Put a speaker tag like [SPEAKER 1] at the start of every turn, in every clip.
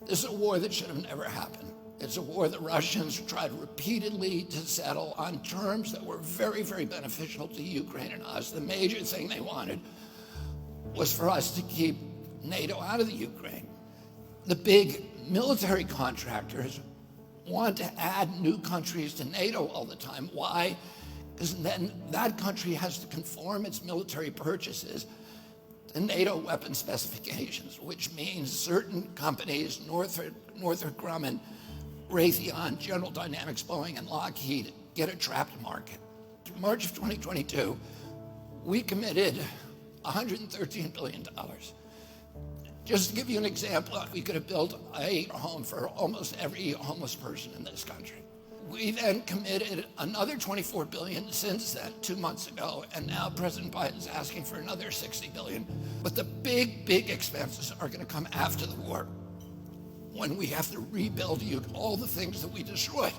[SPEAKER 1] This is a war that should have never happened. It's a war the Russians tried repeatedly to settle on terms that were very, very beneficial to Ukraine and us. The major thing they wanted was for us to keep NATO out of the Ukraine. The big military contractors want to add new countries to NATO all the time. Why? Because then that country has to conform its military purchases to NATO weapon specifications, which means certain companies, Northrop Grumman, Raytheon, General Dynamics, Boeing, and Lockheed, get a trapped market. In March of 2022, we committed $113 billion. Just to give you an example, we could have built a home for almost every homeless person in this country. We then committed another $24 billion since then, 2 months ago, and now President Biden's asking for another $60 billion. But the big, big expenses are going to come after the war, when we have to rebuild all the things that we destroyed.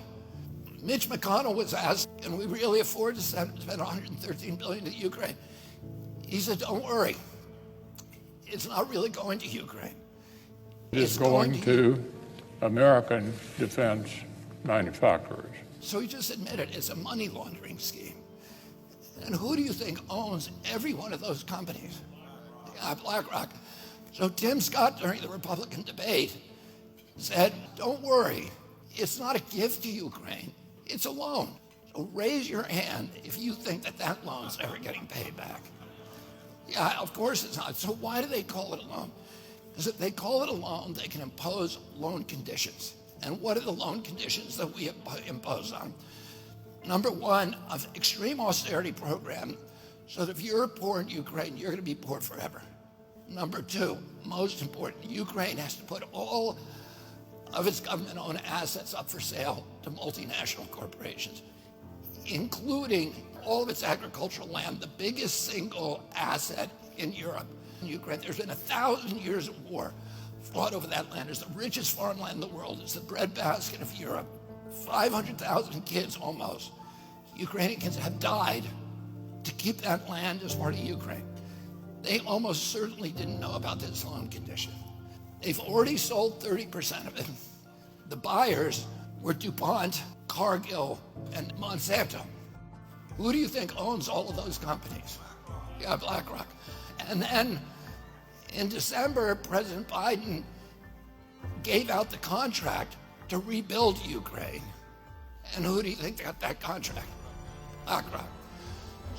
[SPEAKER 1] Mitch McConnell was asked, can we really afford to spend $113 billion to Ukraine? He said, don't worry. It's not really going to Ukraine.
[SPEAKER 2] It's going to American defense manufacturers.
[SPEAKER 1] So he just admitted it's a money laundering scheme. And who do you think owns every one of those companies? BlackRock. So Tim Scott, during the Republican debate, said, don't worry, it's not a gift to Ukraine, it's a loan. So raise your hand if you think that that loan's ever getting paid back. Yeah, of course it's not. So why do they call it a loan? Because if they call it a loan, they can impose loan conditions. And what are the loan conditions that we impose on? Number one, an extreme austerity program, so that if you're poor in Ukraine, you're going to be poor forever. Number two, most important, Ukraine has to put all of its government-owned assets up for sale to multinational corporations, including all of its agricultural land, the biggest single asset in Europe. In Ukraine, there's been 1,000 years of war fought over that land. It's the richest farmland in the world. It's the breadbasket of Europe. 500,000 kids almost, Ukrainian kids, have died to keep that land as part of Ukraine. They almost certainly didn't know about this loan condition. They've already sold 30% of it. The buyers were DuPont, Cargill, and Monsanto. Who do you think owns all of those companies? Yeah, BlackRock. And then in December, President Biden gave out the contract to rebuild Ukraine. And who do you think got that contract? BlackRock.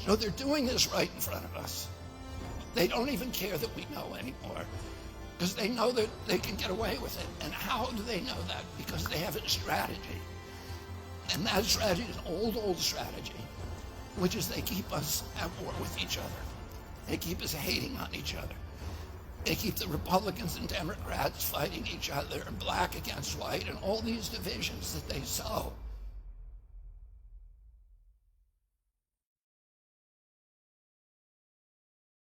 [SPEAKER 1] So they're doing this right in front of us. They don't even care that we know anymore, because they know that they can get away with it. And how do they know that? Because they have a strategy. And that strategy is an old strategy, which is they keep us at war with each other. They keep us hating on each other. They keep the Republicans and Democrats fighting each other, and black against white, and all these divisions that they sow.